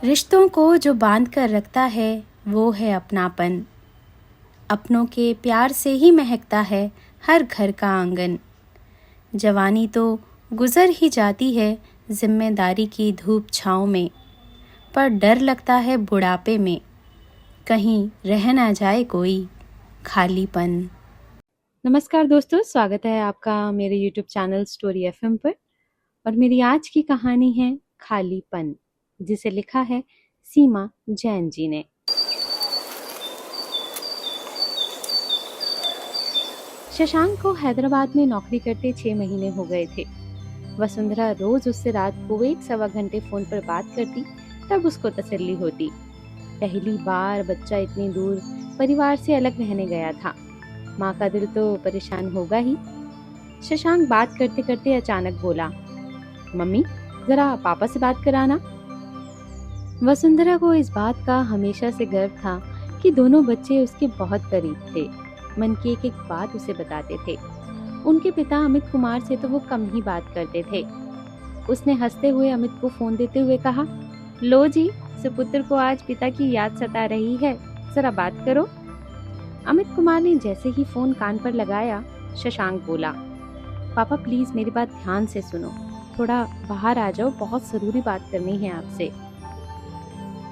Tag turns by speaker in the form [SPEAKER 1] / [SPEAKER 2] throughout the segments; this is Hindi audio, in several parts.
[SPEAKER 1] रिश्तों को जो बांध कर रखता है वो है अपनापन। अपनों के प्यार से ही महकता है हर घर का आंगन। जवानी तो गुजर ही जाती है जिम्मेदारी की धूप छाँव में, पर डर लगता है बुढ़ापे में, कहीं रह ना जाए कोई खालीपन। नमस्कार दोस्तों, स्वागत है आपका मेरे YouTube चैनल स्टोरी FM पर। और मेरी आज की कहानी है खालीपन, जिसे लिखा है सीमा जैन जी ने। शशांक को हैदराबाद में नौकरी करते 6 महीने हो गए थे। वसुंधरा रोज उससे रात को 1-1.25 घंटे फोन पर बात करती, तब उसको तसल्ली होती। पहली बार बच्चा इतनी दूर परिवार से अलग रहने गया था। माँ का दिल तो परेशान होगा ही। शशांक बात करते करते अचानक बोला, मम्मी जरा पापा से बात कराना। वसुंधरा को इस बात का हमेशा से गर्व था कि दोनों बच्चे उसके बहुत करीब थे। मन की एक एक बात उसे बताते थे। उनके पिता अमित कुमार से तो वो कम ही बात करते थे। उसने हंसते हुए अमित को फोन देते हुए कहा, लो जी, सुपुत्र को आज पिता की याद सता रही है, जरा बात करो। अमित कुमार ने जैसे ही फोन कान पर लगाया, शशांक बोला, पापा प्लीज मेरी बात ध्यान से सुनो, थोड़ा बाहर आ जाओ, बहुत जरूरी बात करनी है आपसे।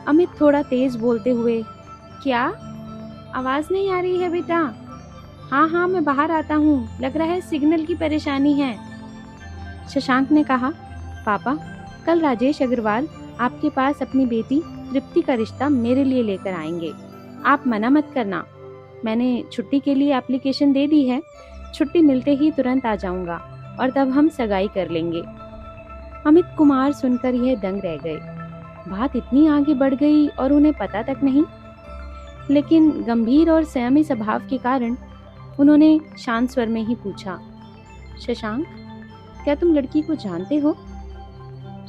[SPEAKER 1] अमित थोड़ा तेज बोलते हुए, क्या आवाज नहीं आ रही है बेटा? हाँ मैं बाहर आता हूँ, लग रहा है सिग्नल की परेशानी है। शशांक ने कहा, पापा कल राजेश अग्रवाल आपके पास अपनी बेटी तृप्ति का रिश्ता मेरे लिए लेकर आएंगे, आप मना मत करना। मैंने छुट्टी के लिए एप्लीकेशन दे दी है, छुट्टी मिलते ही तुरंत आ जाऊंगा और तब हम सगाई कर लेंगे। अमित कुमार सुनकर यह दंग रह गए। बात इतनी आगे बढ़ गई और उन्हें पता तक नहीं। लेकिन गंभीर और संयमी स्वभाव के कारण उन्होंने शांत स्वर में ही पूछा, शशांक क्या तुम लड़की को जानते हो?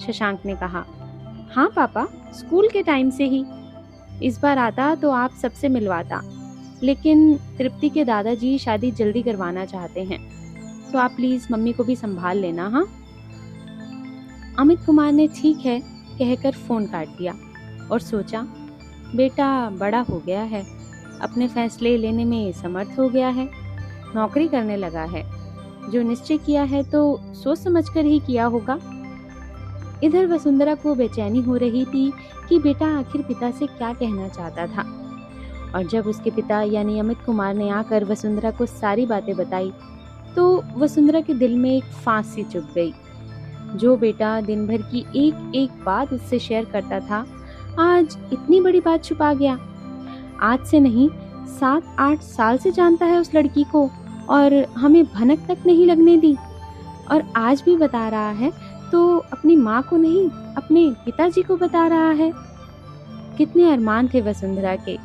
[SPEAKER 1] शशांक ने कहा, हाँ पापा, स्कूल के टाइम से ही। इस बार आता तो आप सबसे मिलवाता, लेकिन तृप्ति के दादाजी शादी जल्दी करवाना चाहते हैं, तो आप प्लीज मम्मी को भी संभाल लेना। हाँ। अमित कुमार ने ठीक है कहकर फोन काट दिया और सोचा, बेटा बड़ा हो गया है, अपने फैसले लेने में समर्थ हो गया है, नौकरी करने लगा है, जो निश्चय किया है तो सोच समझकर ही किया होगा। इधर वसुंधरा को बेचैनी हो रही थी कि बेटा आखिर पिता से क्या कहना चाहता था। और जब उसके पिता यानी अमित कुमार ने आकर वसुंधरा को सारी बातें बताई, तो वसुंधरा के दिल में एक फांस सी चुभ गई। जो बेटा दिन भर की एक एक बात उससे शेयर करता था, आज इतनी बड़ी बात छुपा गया। आज से नहीं, 7-8 साल से जानता है उस लड़की को और हमें भनक तक नहीं लगने दी, और आज भी बता रहा है तो अपनी माँ को नहीं, अपने पिताजी को बता रहा है। कितने अरमान थे वसुंधरा के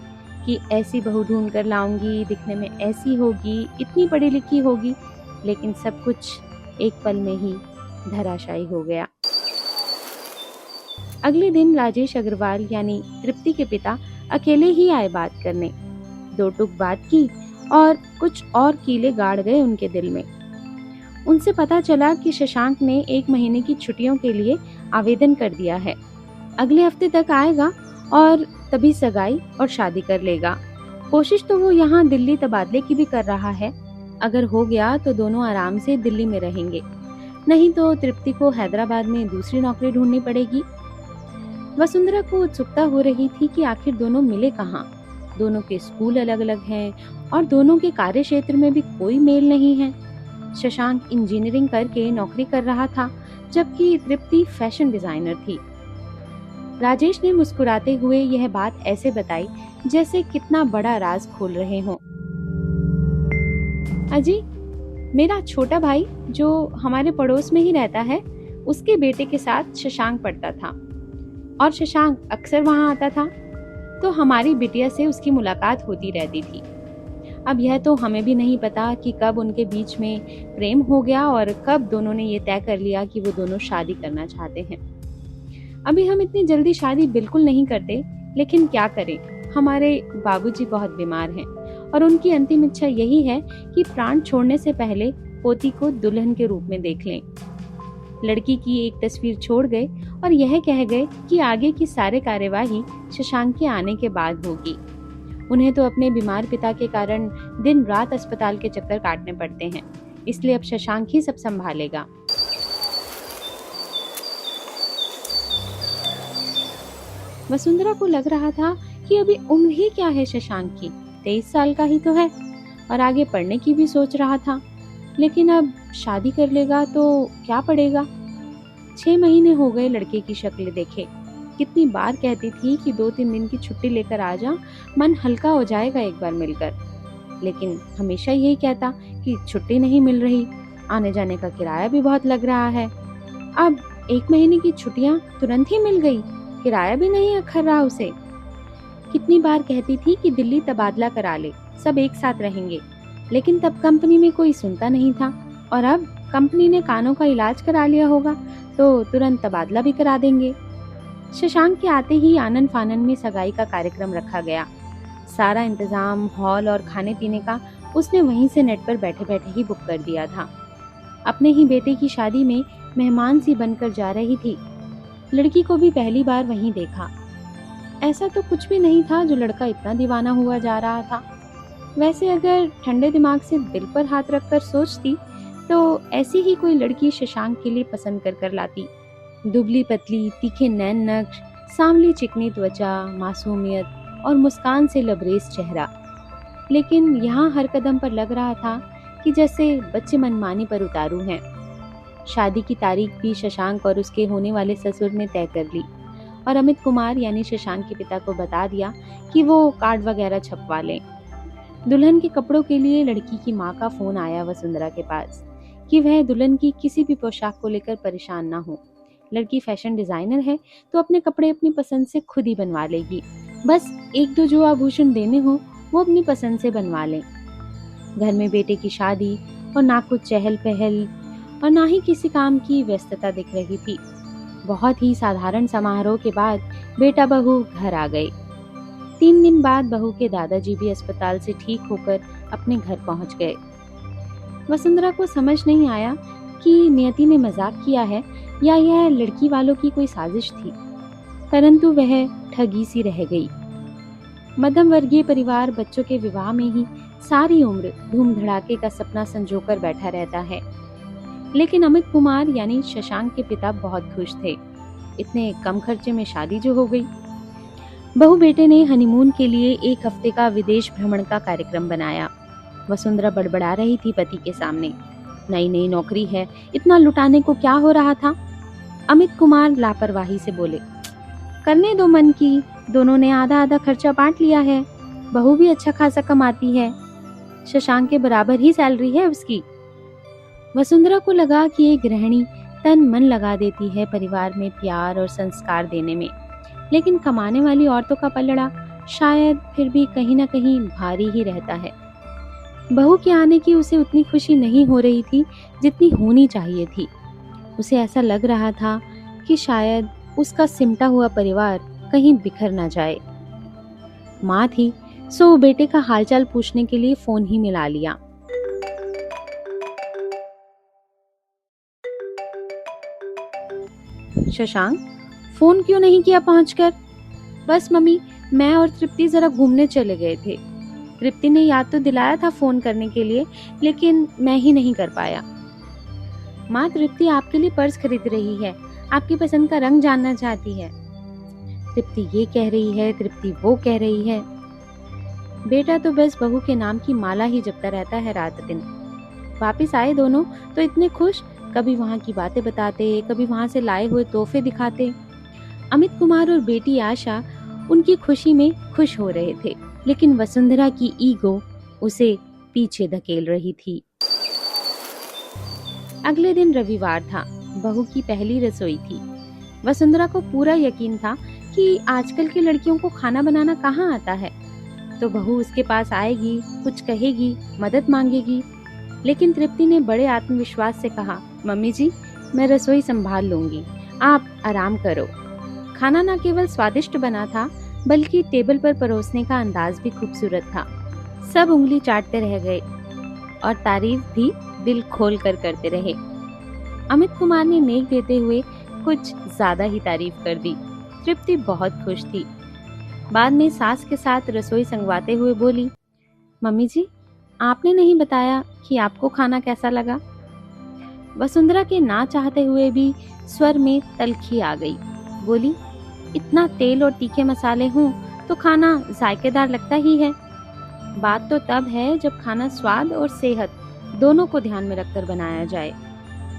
[SPEAKER 1] कि ऐसी बहू ढूंढ कर लाऊंगी, दिखने में ऐसी होगी, इतनी पढ़ी लिखी होगी, लेकिन सब कुछ एक पल में ही धराशायी हो गया। अगले दिन राजेश अग्रवाल यानी तृप्ति के पिता अकेले ही आए बात करने। 2 टूक बात की और कुछ और कीले गाड़ गए उनके दिल में। उनसे पता चला कि शशांक ने 1 महीने की छुट्टियों के लिए आवेदन कर दिया है, अगले हफ्ते तक आएगा और तभी सगाई और शादी कर लेगा। कोशिश तो वो यहाँ दिल्ली तबादले की भी कर रहा है। अगर हो गया तो दोनों आराम से दिल्ली में रहेंगे, नहीं तो तृप्ति को हैदराबाद में दूसरी नौकरी ढूंढनी पड़ेगी। वसुंधरा को उत्सुकता हो रही थी कि आखिर दोनों मिले कहाँ। दोनों के स्कूल अलग अलग हैं और दोनों के कार्य क्षेत्र में भी कोई मेल नहीं है। शशांक इंजीनियरिंग करके नौकरी कर रहा था, जबकि तृप्ति फैशन डिजाइनर थी। राजेश ने मुस्कुराते हुए यह बात ऐसे बताई जैसे कितना बड़ा राज खोल रहे हों। अजी, मेरा छोटा भाई जो हमारे पड़ोस में ही रहता है, उसके बेटे के साथ शशांक पढ़ता था और शशांक अक्सर वहां आता था, तो हमारी बिटिया से उसकी मुलाकात होती रहती थी। अब यह तो हमें भी नहीं पता कि कब उनके बीच में प्रेम हो गया और कब दोनों ने ये तय कर लिया कि वो दोनों शादी करना चाहते हैं। अभी हम इतनी जल्दी शादी बिल्कुल नहीं करते, लेकिन क्या करें, हमारे बाबूजी बहुत बीमार हैं और उनकी अंतिम इच्छा यही है कि प्राण छोड़ने से पहले पोती को दुल्हन के रूप में देख लें। लड़की की एक तस्वीर छोड़ गए और यह कह गए कि आगे की सारे कार्यवाही शशांक के आने के बाद होगी। उन्हें तो अपने बीमार पिता के कारण दिन रात अस्पताल के चक्कर काटने पड़ते हैं, इसलिए अब शशांक ही सब संभालेगा। वसुंधरा को लग रहा था कि अभी उम्र ही क्या है शशांक की, 23 साल का ही तो है और आगे पढ़ने की भी सोच रहा था। लेकिन अब शादी कर लेगा तो क्या पड़ेगा। 6 महीने हो गए लड़के की शक्ल देखे। कितनी बार कहती थी कि 2-3 दिन की छुट्टी लेकर आ जा, मन हल्का हो जाएगा एक बार मिलकर। लेकिन हमेशा यही कहता कि छुट्टी नहीं मिल रही, आने जाने का किराया भी बहुत लग रहा है। अब 1 महीने की छुट्टियां तुरंत ही मिल गई, किराया भी नहीं अखर रहा उसे। कितनी बार कहती थी कि दिल्ली तबादला करा ले, सब एक साथ रहेंगे, लेकिन तब कंपनी में कोई सुनता नहीं था। और अब कंपनी ने कानों का इलाज करा लिया होगा तो तुरंत तबादला भी करा देंगे। शशांक के आते ही आनन फानन में सगाई का कार्यक्रम रखा गया। सारा इंतजाम, हॉल और खाने पीने का उसने वहीं से नेट पर बैठे बैठे ही बुक कर दिया था। अपने ही बेटे की शादी में मेहमान सी बनकर जा रही थी। लड़की को भी पहली बार वहीं देखा। ऐसा तो कुछ भी नहीं था जो लड़का इतना दीवाना हुआ जा रहा था। वैसे अगर ठंडे दिमाग से दिल पर हाथ रखकर सोचती तो ऐसी ही कोई लड़की शशांक के लिए पसंद कर लाती। दुबली पतली, तीखे नैन नक्श, सांवली चिकनी त्वचा, मासूमियत और मुस्कान से लबरेज चेहरा। लेकिन यहाँ हर कदम पर लग रहा था कि जैसे बच्चे मनमानी पर उतारू हैं। शादी की तारीख भी शशांक और उसके होने वाले ससुर ने तय कर ली और अमित कुमार यानी शशांक के पिता को बता दिया कि वो कार्ड वगैरह छपवा लें। दुल्हन के कपड़ों के लिए लड़की की माँ का फोन आया वसुंधरा के पास कि वह दुल्हन की किसी भी पोशाक को लेकर परेशान ना हो। लड़की फैशन डिजाइनर है तो अपने कपड़े अपनी पसंद से खुद ही बनवा लेगी। बस 1-2 जो आभूषण देने हो वो अपनी पसंद से बनवा लें। घर में बेटे की शादी और ना कुछ चहल पहल और ना ही किसी काम की व्यस्तता दिख रही थी। बहुत ही साधारण समारोह के बाद बेटा बहू घर आ गए। 3 दिन बाद बहू के दादाजी भी अस्पताल से ठीक होकर अपने घर पहुंच गए। वसुंधरा को समझ नहीं आया कि नियति ने मजाक किया है या यह लड़की वालों की कोई साजिश थी, परंतु वह ठगी सी रह गई। मध्यम वर्गीय परिवार बच्चों के विवाह में ही सारी उम्र धूम धड़ाके का सपना संजोकर बैठा रहता है। लेकिन अमित कुमार यानी शशांक के पिता बहुत खुश थे। इतने कम खर्चे में शादी जो हो गई। बहू बेटे ने हनीमून के लिए 1 हफ्ते का विदेश भ्रमण का कार्यक्रम बनाया। वसुंधरा बड़बड़ा रही थी पति के सामने, नई नई नौकरी है, इतना लुटाने को क्या हो रहा था। अमित कुमार लापरवाही से बोले, करने दो मन की, दोनों ने आधा आधा खर्चा बांट लिया है। बहू भी अच्छा खासा कमाती है, शशांक के बराबर ही सैलरी है उसकी। वसुंधरा को लगा कि एक गृहिणी तन मन लगा देती है परिवार में प्यार और संस्कार देने में, लेकिन कमाने वाली औरतों का पलड़ा शायद फिर भी कहीं ना कहीं भारी ही रहता है। बहू के आने की उसे उतनी खुशी नहीं हो रही थी जितनी होनी चाहिए थी। उसे ऐसा लग रहा था कि शायद उसका सिमटा हुआ परिवार कहीं बिखर ना जाए। माँ थी सो बेटे का हालचाल पूछने के लिए फोन ही मिला लिया। शशांक, फोन क्यों नहीं किया पहुंचकर? बस मम्मी, मैं और तृप्ति जरा घूमने चले गए थे। तृप्ति ने याद तो दिलाया था फोन करने के लिए, लेकिन मैं ही नहीं कर पाया। माँ, तृप्ति आपके लिए पर्स खरीद रही है, आपकी पसंद का रंग जानना चाहती है। तृप्ति ये कह रही है, तृप्ति वो कह रही है। बेटा तो बस बहू के नाम की माला ही जपता रहता है रात दिन। वापिस आए दोनों तो इतने खुश, कभी वहाँ की बातें बताते, कभी वहाँ से लाए हुए तोहफे दिखाते। अमित कुमार और बेटी आशा उनकी खुशी में खुश हो रहे थे, लेकिन वसुंधरा की ईगो उसे पीछे धकेल रही थी। अगले दिन रविवार था, बहू की पहली रसोई थी। वसुंधरा को पूरा यकीन था कि आजकल की लड़कियों को खाना बनाना कहाँ आता है, तो बहू उसके पास आएगी, कुछ कहेगी, मदद मांगेगी। लेकिन तृप्ति ने बड़े आत्मविश्वास से कहा, मम्मी जी, मैं रसोई संभाल लूंगी, आप आराम करो। खाना न केवल स्वादिष्ट बना था, बल्कि टेबल पर परोसने का अंदाज भी खूबसूरत था। सब उंगली चाटते रह गए और तारीफ भी दिल खोल कर करते रहे। अमित कुमार ने नेक देते हुए कुछ ज्यादा ही तारीफ कर दी। तृप्ति बहुत खुश थी। बाद में सास के साथ रसोई संगवाते हुए बोली, मम्मी जी, आपने नहीं बताया कि आपको खाना कैसा लगा। वसुंधरा के ना चाहते हुए भी स्वर में तलखी आ गई। बोली, इतना तेल और तीखे मसाले हों तो खाना जायकेदार लगता ही है। बात तो तब है जब खाना स्वाद और सेहत दोनों को ध्यान में रखकर बनाया जाए।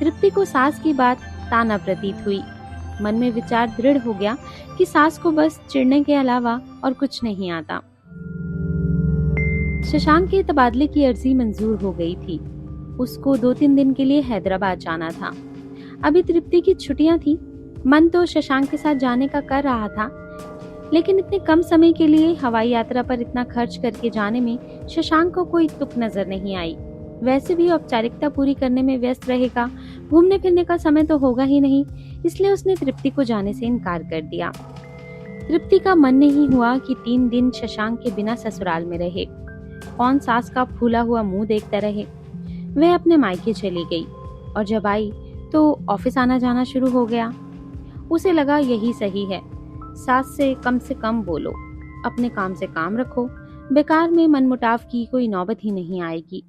[SPEAKER 1] तृप्ति को सास की बात ताना प्रतीत हुई। मन में विचार दृढ़ हो गया कि सास को बस चिढ़ने के अलावा और कुछ नहीं आता। शशांक के तबादले की अर्जी मंजूर हो गई थी। उसको 2-3 दिन के लिए हैदराबाद जाना था। अभी तृप्ति की छुट्टियां थी। मन तो शशांक के साथ जाने का कर रहा था, लेकिन इतने कम समय के लिए हवाई यात्रा पर इतना खर्च करके जाने में शशांक को कोई तुक नजर नहीं आई। वैसे भी औपचारिकता पूरी करने में व्यस्त रहेगा, घूमने फिरने का समय तो होगा ही नहीं, इसलिए उसने तृप्ति को जाने से इनकार कर दिया। तृप्ति का मन नहीं हुआ कि 3 दिन शशांक के बिना ससुराल में रहे। कौन सास का फूला हुआ मुंह देखता रहे। वह अपने मायके चली गई और जब आई तो ऑफिस आना जाना शुरू हो गया। उसे लगा यही सही है, सास से कम बोलो, अपने काम से काम रखो, बेकार में मनमुटाव की कोई नौबत ही नहीं आएगी।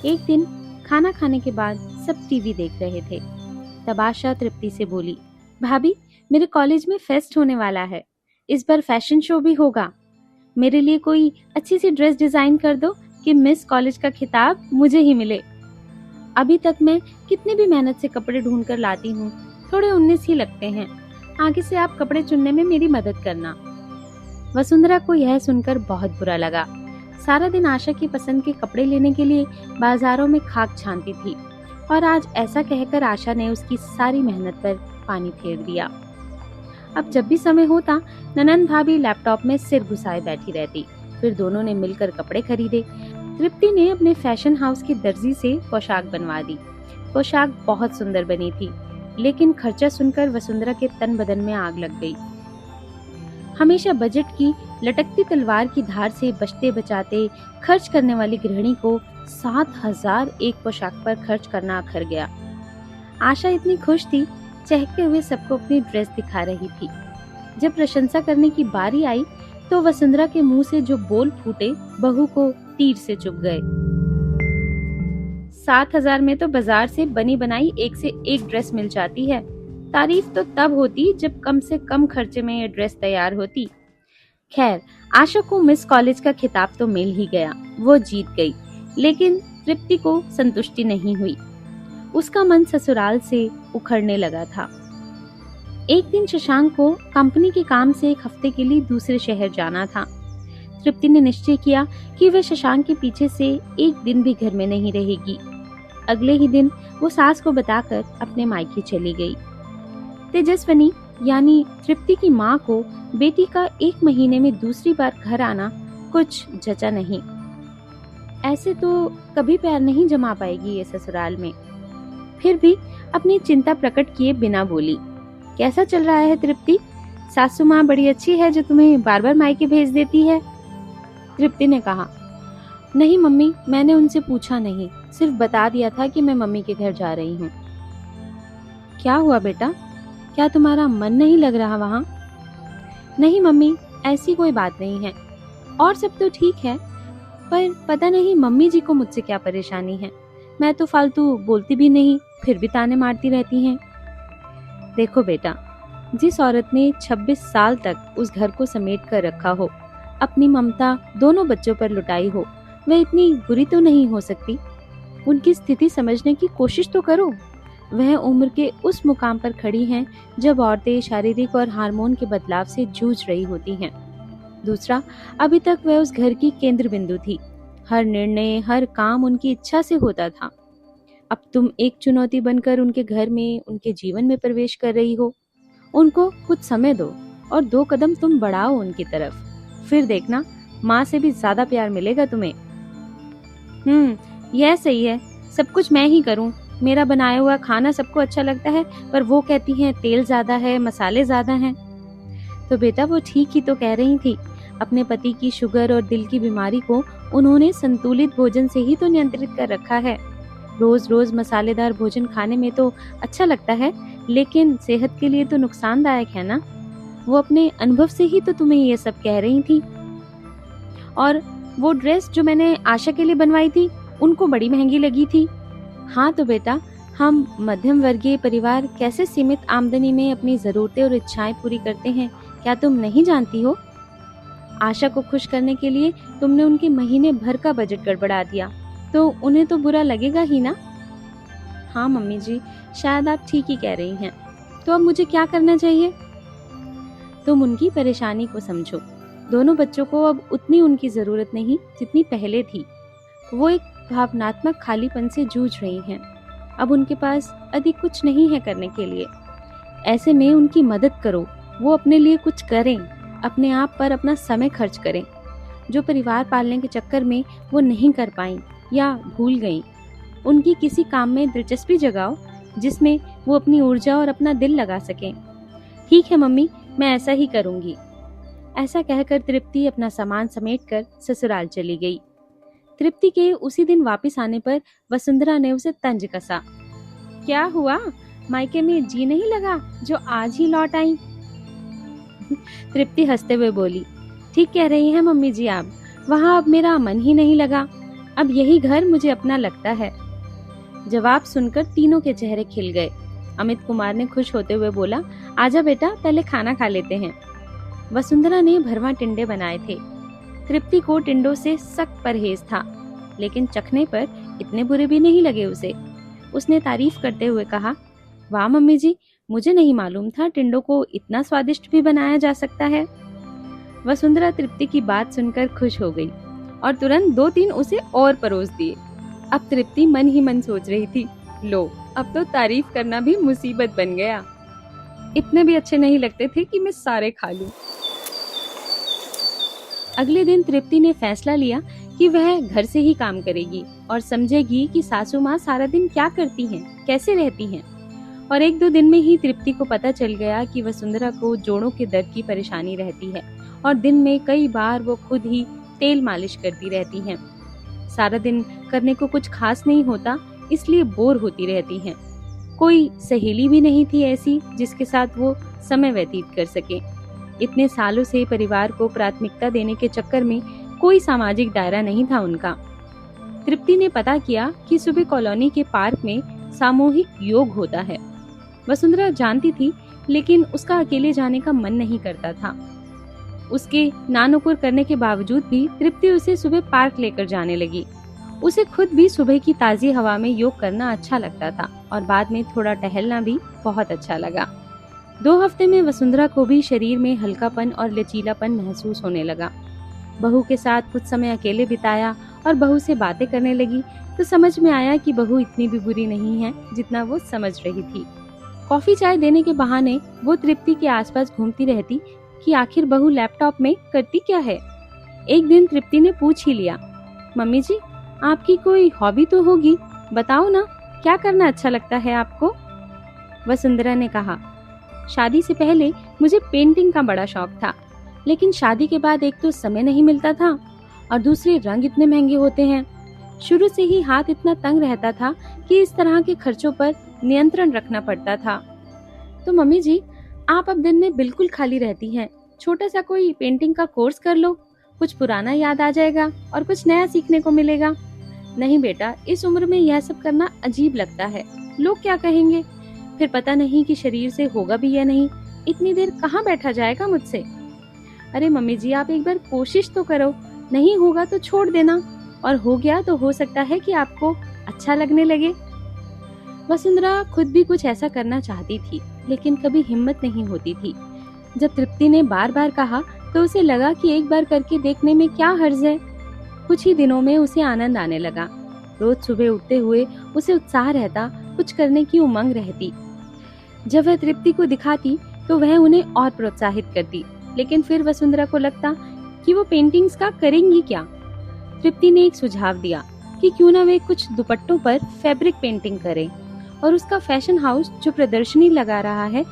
[SPEAKER 1] एक दिन खाना खाने के बाद सब टीवी देख रहे थे। तब आशा तृप्ति से बोली, भाभी, मेरे कॉलेज में फेस्ट होने वाला है, इस बार फैशन शो भी होगा। मेरे लिए कोई अच्छी सी ड्रेस डिजाइन कर दो कि मिस कॉलेज का खिताब मुझे ही मिले। अभी तक मैं कितनी भी मेहनत से कपड़े ढूंढ कर लाती हूँ, थोड़े 19 ही लगते हैं। आगे से आप कपड़े चुनने में मेरी मदद करना। वसुंधरा को यह सुनकर बहुत बुरा लगा। सारा दिन आशा की पसंद के कपड़े लेने के लिए बाजारों में खाक छानती थी और आज ऐसा कहकर आशा ने उसकी सारी मेहनत पर पानी फेर दिया। अब जब भी समय होता, ननंद भाभी लैपटॉप में सिर घुसाए बैठी रहती। फिर दोनों ने मिलकर कपड़े खरीदे। तृप्ति ने अपने फैशन हाउस की दर्जी से पोशाक बनवा दी। पोशाक बहुत सुंदर बनी थी, लेकिन खर्चा सुनकर वसुंधरा के तन बदन में आग लग गई। हमेशा बजट की लटकती तलवार की धार से बचते बचाते खर्च करने वाली गृहिणी को 7,000 एक पोशाक पर खर्च करना अखर गया। आशा इतनी खुश थी, चहकते हुए सबको अपनी ड्रेस दिखा रही थी। जब प्रशंसा करने की बारी आई तो वसुंधरा के मुंह से जो बोल फूटे, बहू को तीर से चुभ गए। 7,000 में तो बाजार से बनी बनाई एक से एक ड्रेस मिल जाती है। तारीफ तो तब होती जब कम से कम खर्चे में ये ड्रेस तैयार होती। खैर, आशा को मिस कॉलेज का खिताब तो मिल ही गया, वो जीत गई। लेकिन तृप्ति को संतुष्टि नहीं हुई। उसका मन ससुराल से उखड़ने लगा था। एक दिन शशांक को कंपनी के काम से 1 हफ्ते के लिए दूसरे शहर जाना था। तृप्ति ने निश्चय किया कि वह शशांक के पीछे से एक दिन भी घर में नहीं रहेगी। अगले ही दिन वो सास को बताकर अपने मायके चली गई। तेजस्विनी यानी तृप्ति की माँ को बेटी का 1 महीने में दूसरी बार घर आना कुछ जचा नहीं। ऐसे तो कभी पैर नहीं जमा पाएगी ये ससुराल में। फिर भी अपनी चिंता प्रकट किए बिना बोली, कैसा चल रहा है तृप्ति? सासू माँ बड़ी अच्छी है जो तुम्हें बार बार मायके भेज देती है। तृप्ति ने कहा, नहीं मम्मी, मैंने उनसे पूछा नहीं, सिर्फ बता दिया था कि मैं मम्मी के घर जा रही हूँ। क्या हुआ बेटा, क्या तुम्हारा मन नहीं लग रहा वहाँ? नहीं मम्मी, ऐसी कोई बात नहीं है, और सब तो ठीक है, पर पता नहीं मम्मी जी को मुझसे क्या परेशानी है। मैं तो फालतू बोलती भी नहीं, फिर भी ताने मारती रहती हैं। देखो बेटा, जिस औरत ने 26 साल तक उस घर को समेट कर रखा हो, अपनी ममता दोनों बच्चों पर लुटाई हो, वह इतनी बुरी तो नहीं हो सकती। उनकी स्थिति समझने की कोशिश तो करो। वह उम्र के उस मुकाम पर खड़ी हैं जब औरतें शारीरिक और हार्मोन के बदलाव से जूझ रही होती हैं। दूसरा, अभी तक वह उस घर की केंद्र बिंदु थी। हर निर्णय, हर काम उनकी इच्छा से होता था। अब तुम एक चुनौती बनकर उनके घर में, उनके जीवन में प्रवेश कर रही हो। उनको कुछ समय दो और 2 कदम तुम बढ़ाओ उनकी तरफ, फिर देखना माँ से भी ज्यादा प्यार मिलेगा तुम्हें। यह सही है, सब कुछ मैं ही करूं। मेरा बनाया हुआ खाना सबको अच्छा लगता है, पर वो कहती हैं तेल ज्यादा है, मसाले ज्यादा हैं। तो बेटा वो ठीक ही तो कह रही थी। अपने पति की शुगर और दिल की बीमारी को उन्होंने संतुलित भोजन से ही तो नियंत्रित कर रखा है। रोज रोज मसालेदार भोजन खाने में तो अच्छा लगता है, लेकिन सेहत के लिए तो नुकसानदायक है ना। वो अपने अनुभव से ही तो तुम्हें ये सब कह रही थी। और वो ड्रेस जो मैंने आशा के लिए बनवाई थी, उनको बड़ी महंगी लगी थी। हाँ तो बेटा, हम मध्यम वर्गीय परिवार कैसे सीमित आमदनी में अपनी जरूरतें और इच्छाएं पूरी करते हैं, क्या तुम नहीं जानती हो? आशा को खुश करने के लिए तुमने उनके महीने भर का बजट गड़बड़ा दिया, तो उन्हें तो बुरा लगेगा ही ना। हाँ मम्मी जी, शायद आप ठीक ही कह रही हैं। तो अब मुझे क्या करना चाहिए? तुम उनकी परेशानी को समझो। दोनों बच्चों को अब उतनी उनकी जरूरत नहीं जितनी पहले थी। वो एक भावनात्मक खालीपन से जूझ रही हैं। अब उनके पास अधिक कुछ नहीं है करने के लिए। ऐसे में उनकी मदद करो, वो अपने लिए कुछ करें, अपने आप पर अपना समय खर्च करें, जो परिवार पालने के चक्कर में वो नहीं कर पाई या भूल गई। उनकी किसी काम में दिलचस्पी जगाओ जिसमें वो अपनी ऊर्जा और अपना दिल लगा सकें। ठीक है मम्मी, मैं ऐसा ही करूंगी। ऐसा कहकर तृप्ति अपना सामान समेटकर ससुराल चली गई। तृप्ति के उसी दिन वापस आने पर वसुंधरा ने उसे तंज कसा। क्या हुआ, मायके में जी नहीं लगा जो आज ही लौट आई? तृप्ति हंसते हुए बोली, ठीक कह रही हैं मम्मी जी आप, वहाँ अब मेरा मन ही नहीं लगा। अब यही घर मुझे अपना लगता है। जवाब सुनकर तीनों के चेहरे खिल गए। अमित कुमार ने खुश होते हुए बोला, आजा बेटा, पहले खाना खा लेते हैं। वसुंधरा ने भरवा टिंडे बनाए थे। तृप्ति को टिंडों से सख्त परहेज था, लेकिन चखने पर इतने बुरे भी नहीं लगे उसे। उसने तारीफ करते हुए कहा, वाह मम्मी जी, मुझे नहीं मालूम था टिंडों को इतना स्वादिष्ट भी बनाया जा सकता है। वसुंधरा तृप्ति की बात सुनकर खुश हो गई और तुरंत 2-3 उसे और परोस दिए। अब तृप्ति मन ही मन सोच रही थी, लो, अब तो तारीफ करना भी मुसीबत बन गया। इतने भी अच्छे नहीं लगते थे कि मैं सारे खा लूं। अगले दिन तृप्ति ने फैसला लिया कि वह घर से ही काम करेगी और समझेगी कि सासू माँ सारा दिन क्या करती हैं, कैसे रहती हैं। और 1-2 दिन में ही तृप्ति को पता चल गया कि वसुंधरा को जोड़ों के दर्द की परेशानी रहती है और दिन में कई बार वो खुद ही तेल मालिश करती रहती हैं। सारा दिन करने को कुछ खास नहीं होता, इसलिए बोर होती रहती हैं। कोई सहेली भी नहीं थी ऐसी जिसके साथ वो समय व्यतीत कर सके। इतने सालों से परिवार को प्राथमिकता देने के चक्कर में कोई सामाजिक दायरा नहीं था उनका। तृप्ति ने पता किया कि सुबह कॉलोनी के पार्क में सामूहिक योग होता है। वसुंधरा जानती थी, लेकिन उसका अकेले जाने का मन नहीं करता था। उसके नानुकुर करने के बावजूद भी तृप्ति उसे सुबह पार्क लेकर जाने लगी। उसे खुद भी सुबह की ताजी हवा में योग करना अच्छा लगता था और बाद में थोड़ा टहलना भी बहुत अच्छा लगा। 2 हफ्ते में वसुंधरा को भी शरीर में हल्कापन और लचीलापन महसूस होने लगा। बहू के साथ कुछ समय अकेले बिताया और बहू से बातें करने लगी तो समझ में आया कि बहू इतनी भी बुरी नहीं है जितना वो समझ रही थी। कॉफी चाय देने के बहाने वो तृप्ति के आसपास घूमती रहती कि आखिर बहू लैपटॉप में करती क्या है। एक दिन तृप्ति ने पूछ ही लिया, मम्मी जी, आपकी कोई हॉबी तो होगी, बताओ ना, क्या करना अच्छा लगता है आपको? वसुंधरा ने कहा, शादी से पहले मुझे पेंटिंग का बड़ा शौक था, लेकिन शादी के बाद एक तो समय नहीं मिलता था और दूसरे रंग इतने महंगे होते हैं। शुरू से ही हाथ इतना तंग रहता था कि इस तरह के खर्चों पर नियंत्रण रखना पड़ता था। तो मम्मी जी, आप अब दिन में बिल्कुल खाली रहती हैं, छोटा सा कोई पेंटिंग का कोर्स कर लो, कुछ पुराना याद आ जाएगा और कुछ नया सीखने को मिलेगा। नहीं बेटा, इस उम्र में यह सब करना अजीब लगता है, लोग क्या कहेंगे, फिर पता नहीं कि शरीर से होगा भी या नहीं, इतनी देर कहाँ बैठा जाएगा मुझसे। अरे मम्मी जी, आप एक बार कोशिश तो करो, नहीं होगा तो छोड़ देना, और हो गया तो हो सकता है कि आपको अच्छा लगने लगे। वसुंधरा खुद भी कुछ ऐसा करना चाहती थी, लेकिन कभी हिम्मत नहीं होती थी। जब तृप्ति ने बार बार कहा तो उसे लगा कि एक बार करके देखने में क्या हर्ज है। कुछ ही दिनों में उसे आनंद आने लगा। रोज सुबह उठते हुए उसे उत्साह रहता, कुछ करने की उमंग रहती। जब वह तृप्ति को दिखाती तो वह उन्हें और प्रोत्साहित करती, लेकिन फिर वसुंधरा को लगता कि वो पेंटिंग्स का करेंगी क्या। तृप्ति ने एक सुझाव दिया कि क्यों ना वे कुछ दुपट्टों पर फैब्रिक पेंटिंग करें और उसका फैशन हाउस जो प्रदर्शनी लगा रहा है,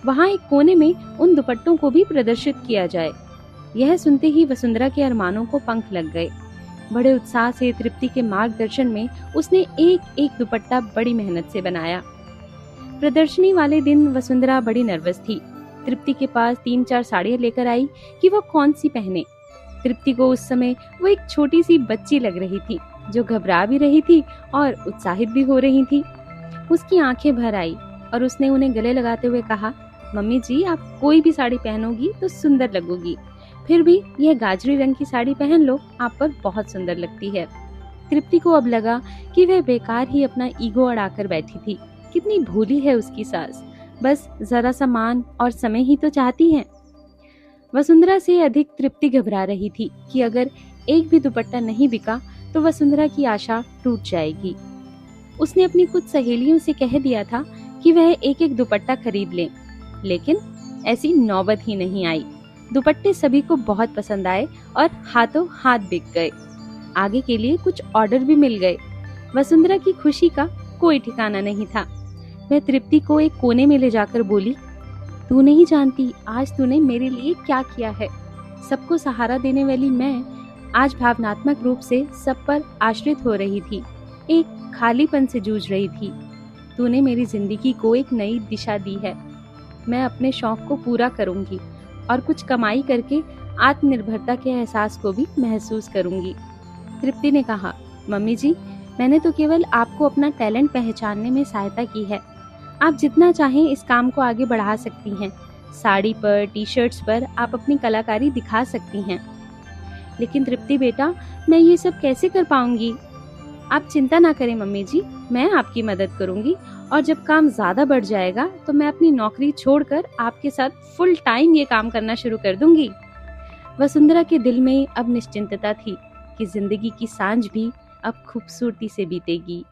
[SPEAKER 1] वहाँ एक कोने में उन दुपट्टों को भी प्रदर्शित किया जाए। यह सुनते ही वसुंधरा के अरमानों को पंख लग गए। बड़े उत्साह से तृप्ति के मार्गदर्शन में उसने एक एक दुपट्टा बड़ी मेहनत से बनाया। प्रदर्शनी वाले दिन वसुंधरा बड़ी नर्वस थी। तृप्ति के पास 3-4 साड़ियां लेकर आई कि वो कौन सी पहने। तृप्ति को उस समय वो एक छोटी सी बच्ची लग रही थी, जो घबरा भी रही थी और उत्साहित भी हो रही थी। उसकी आंखें भर आई और उसने उन्हें गले लगाते हुए कहा, मम्मी जी, आप कोई भी साड़ी पहनोगी तो सुंदर लगोगी। फिर भी यह गाजरी रंग की साड़ी पहन लो, आप पर बहुत सुंदर लगती है। तृप्ति को अब लगा कि वह बेकार ही अपना ईगो अड़ाकर बैठी थी। कितनी भोली है उसकी सास, बस जरा सा मान और समय ही तो चाहती है। वसुंधरा से अधिक तृप्ति घबरा रही थी कि अगर एक भी दुपट्टा नहीं बिका तो वसुंधरा की आशा टूट जाएगी। उसने अपनी कुछ सहेलियों से कह दिया था कि वह एक एक दुपट्टा खरीद लें, लेकिन ऐसी नौबत ही नहीं आई। दुपट्टे सभी को बहुत पसंद आए और हाथों हाथ बिक गए। आगे के लिए कुछ ऑर्डर भी मिल गए। वसुंधरा की खुशी का कोई ठिकाना नहीं था। वह तृप्ति को एक कोने में ले जाकर बोली, तू नहीं जानती आज तूने मेरे लिए क्या किया है। सबको सहारा देने वाली मैं आज भावनात्मक रूप से सब पर आश्रित हो रही थी, एक खालीपन से जूझ रही थी। तूने मेरी जिंदगी को एक नई दिशा दी है। मैं अपने शौक को पूरा करूंगी और कुछ कमाई करके आत्मनिर्भरता के एहसास को भी महसूस करूंगी। तृप्ति ने कहा, मम्मी जी, मैंने तो केवल आपको अपना टैलेंट पहचानने में सहायता की है। आप जितना चाहें इस काम को आगे बढ़ा सकती हैं। साड़ी पर, टी शर्ट्स पर आप अपनी कलाकारी दिखा सकती हैं। लेकिन तृप्ति बेटा, मैं ये सब कैसे कर पाऊंगी? आप चिंता ना करें मम्मी जी, मैं आपकी मदद करूंगी और जब काम ज्यादा बढ़ जाएगा तो मैं अपनी नौकरी छोड़कर आपके साथ फुल टाइम ये काम करना शुरू कर दूंगी। वसुंधरा के दिल में अब निश्चिंतता थी कि जिंदगी की सांझ भी अब खूबसूरती से बीतेगी।